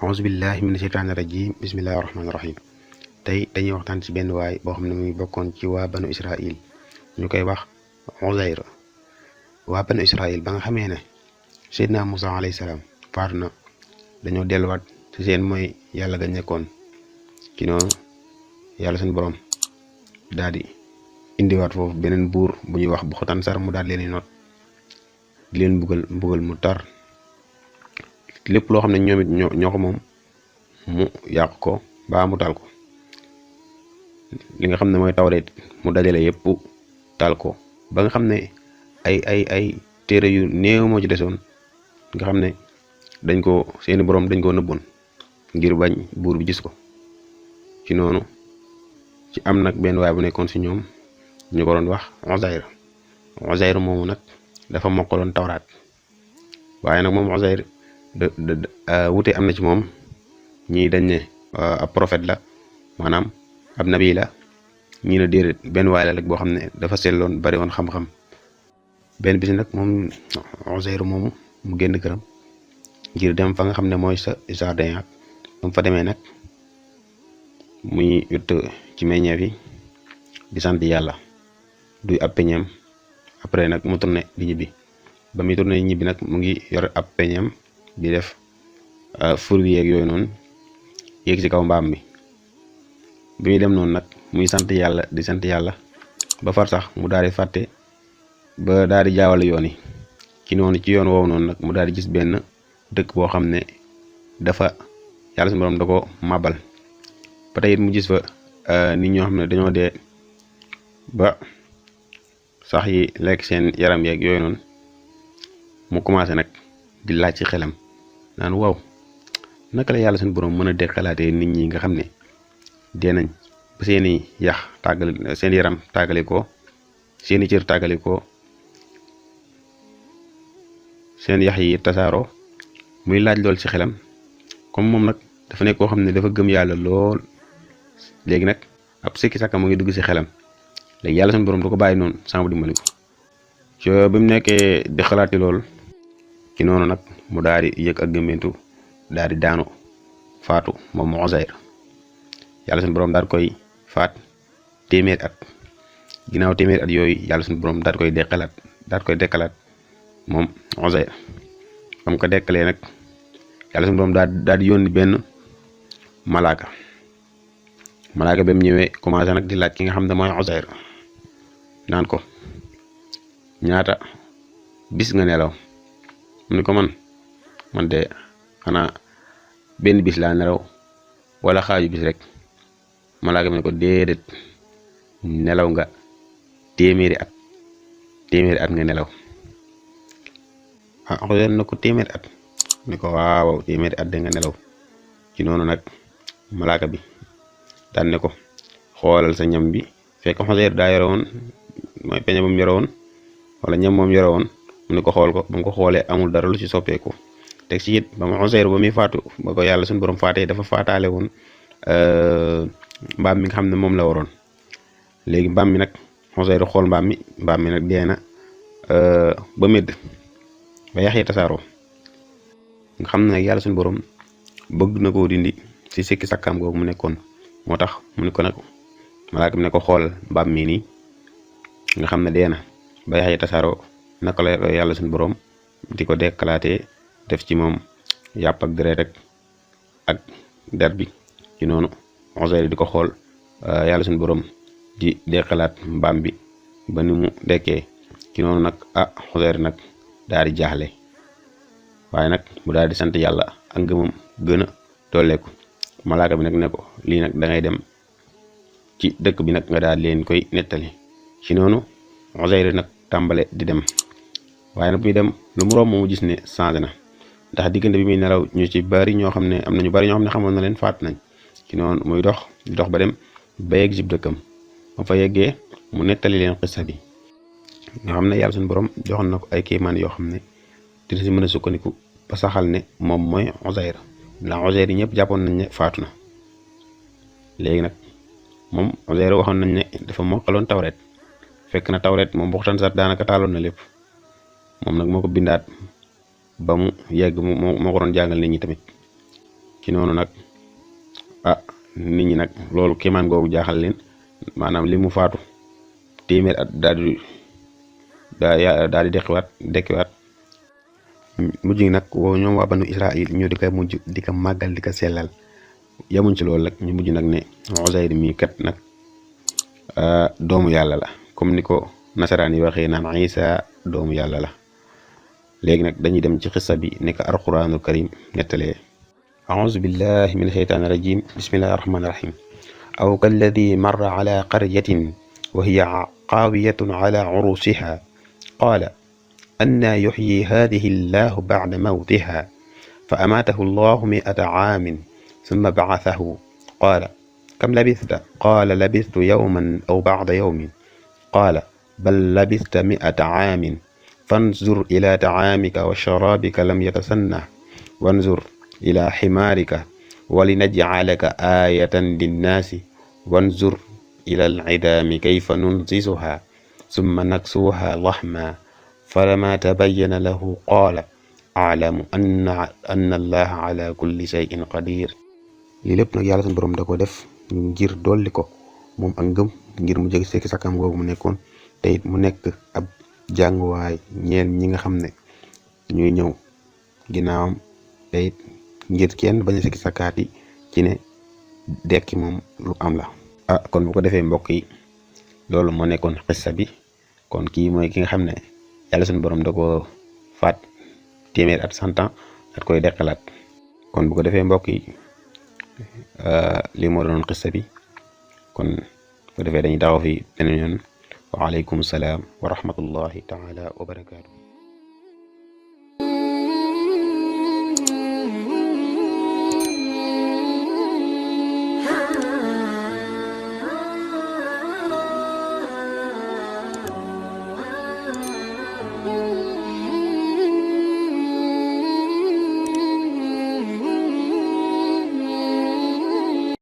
auzu billahi mina sheytaani rajim bismillahi rahmaani rahim tey dañuy waxtaan ci benn waay boo xam ne muy bokkoon ci waa banu Israil ñu koy wax Uzayr. waa banu Israil ba nga xamee ne Seydina Musa alayhi salaam faatu na dañoo delluwaat ci seen mooy yàlla ga nekkoon ci noonu yàlla seen borom daal di indiwaat foofu beneen buur bu ñuy wax Buxtansar mu daal leen di noot di leen mbugal mu tar lépp loo xam ne ñoom it ñoo ko moom mu yàq ko ba mu taal ko li nga xam ne mooy tawreet mu dajale yëpp taal ko ba nga xam ne ay téere yu néew moo ci desoon nga xam ne dañ ko seeni borom dañ ko nëbboon ngir bañ buur bi gis ko ci noonu ci am nag benn waay bu nekkoon si ñoom ñu ko doon wax Uzayr moomu nag dafa mokkaloon tawraat waaye nag moom Uzayr wute am na ci moom ñii dañ ne ab prophète la maanaam ab nabi la ñii ne déedéet benn waay la rek boo xam ne dafa selloon bari woon xam-xam benn bis nag moom Uzayr moomu mu génn këram ngir dem fa nga xam ne mooy sa jardin ak mu fa demee nag muy yott ci meññeef yi di sant yàlla duy ab peñeem après nag mu tourné di ñibbi ba muy tourné ñibbi nag mu ngi yor ab peñeem di def fur wi yeeg yooyu noonu yéeg ci kaw mbaam mi bi muy dem noonu nag muy sant yàlla di sant yàlla ba far sax mu daal di fàtte ba daal di jaawale yoon yi ci noonu ci yoon woowu noonu nag mu daal di gis benn dëkk boo xam ne dafa yàlla suñu borom da ko màbbal ba tey it mu gis fa nit ñoo xam ne dañoo dee ba sax yi lekk seen yaram yeeg yooyu noonu mu commencé nag di laaj ci xelam naan waaw naka la yàlla suñu borom mën a dekkalaatee nit ñi nga xam ne dee nañ ba seeni yax tàggali seen yaram tàggali ko seeni cër tàggali ko seen yax yi tasaaroo muy laaj lool ci xelam comme moom nag dafa nekk koo xam ne dafa gëm yàlla lool léegi nag ab sikki sàkka mu ngi dugg ci xelam léegi yàlla suñu borom da ko bàyyi noonu sama dimbali ko ci bi mu nekkee di xalaati lool ci noonu nag mu daal di yëg ak gëmmentu daal di daanu faatu moom Uzayr yàlla suñu borom daal koy faat téeméeri at ginnaaw téeméeri at yooyu yàlla suñu borom daal koy dekkalaat moom Uzayr xam ko dekkalee nag yàlla suñu borom daal di yónni benn malaaka ba mu ñëwee commencé nag di laaj ki nga xam ne mooy Uzayr naan ko ñaata bis nga nelaw mu ni ko man de xanaa benn bis laa nelaw wala xaaju bis rek malaaka bi ne ko déedéet nelaw nga téeméeri at nga nelaw Uzayr na ko téeméeri at ni ko waaw téeméeri at da nga nelaw ci noonu nag malaaka bi daan ne ko xoolal sa ñam bi fekk Uzayr daa yore woon mooy peñe ba mu yore woon wala ñam moom yore woon mu ne ko xool ko ba mu ko xoolee amul dara lu ci soppeeku teg ci it ba mu Uzayr ba muy faatu ba ko yàlla suñu borom faatee dafa faataale woon mbaam mi nga xam ne moom la waroon léegi mbaam mi nag Uzayr xool mbaam mi nag dee na ba médd ba yax yi tasaaroo nga xam ne nag yàlla suñu borom bëgg na koo dindi ci sikki sakkaam googu mu nekkoon moo tax mu ne ko nag malaaka bi ne ko xool mbaam mi nii nga xam ne dee na ba yax yi tasaaroo naka la yàlla suñu borom di ko dekkalaatee def ci moom yàpp ak deret rek ak der bi ci noonu Uzayr di ko xool yàlla suñu borom di dekkalaat mbaam bi ba ni mu dekkee ci noonu nag Uzayr nag daal di jaaxle waaye nag mu daal di sant yàlla ak ngëmam gën a dolleeku malaaka bi nag ne ko lii nag da ngay dem ci dëkk bi nag nga daal leen koy nettali ci noonu Uzayr nag tàmbale di dem waaye nag muy dem lu mu romb mu gis ne changé na ndax diggante bi muy nelaw ñu ci bari ñoo xam ne am na ñu bari ñoo xam ne xamoon na leen faat nañ ci noonu muy dox di dox ba dem ba yegg jib dëkkam ba fa yeggee mu nettali leen xissa bi nga xam ne yàlla suñu borom joxoon na ko ay kéemaan yoo xam ne dina si mën a sukkandiku ba saxal ne moom mooy Uzayr ndax Uzayr yi ñëpp jàppoon nañ ne faatu na léegi nag moom Uzayr waxoon nañ ne dafa mokkaloon tawreet fekk na tawreet moom Buxtansar daanaka taaloon na lépp moom nag moo ko bindaat ba mu yegg moo ko doon jàngal nit ñi tamit ci noonu nag nit ñi nag loolu kéemaan googu jaaxal leen maanaam li mu faatu téeméer at daal di dekkiwaat mujj gi nag ñoom waa banu Israil ñu di ko mujj di ko màggal di ko sellal yamuñ ci loolu nag ñu mujj nag ne Uzayr mi kat nag doomu yàlla la comme ni ko nasaraan yi waxee naan Isa doomu yàlla la. léegi nag dañuy dem ci xissa bi nekk alquranul karim nettalee auzu billahi min asheytaani rajim bismillahi rahmaani rahim aw kalladi marra ala qaryatin wa hiya qaawiyatun ala urusiha qaala annaa yuxyi haadihi llahu bacda mawtiha fa amaatahu llahu mi'ata caamin summa bacasahu qaala kam labista qaala labistu yawman aw bacda yawmin qaala bal labista mi'ata caamin fanzur ila tacaamika wa sharaabika lam yatasannax wanzur ila ximaarika walinajcalaka aayatan linnaasi wanzur ila alcidaami kayfa nunsisuha summa naksuuha laxma falama tabayyana lahu qaala aclamu anna allaha ala kulli shayin qadir. lii lépp nag yàlla suñu borom da ko def ngir dolli ko moom ak ngëm ngir mu jege sekki sakkam googu mu nekkoon te it mu nekk ab jànguwaay ñeel ñi nga xam ne ñuy ñëw ginnaawam te it ngir kenn bañ a sekki sakkaat yi ci ne dekki moom lu am la. kon bu ko defee mbokk yi loolu moo nekkoon xissa bi kon kii mooy ki nga xam ne yàlla suñu borom da ko faat téeméer at 100 ans at koy deqalaat. kon bu ko defee mbokk yi lii moo doon xissa bi kon bu ko defee dañuy taxaw fi beneen yoon. waaleykum salaam wa rahmatullahi taala wa barakaatu.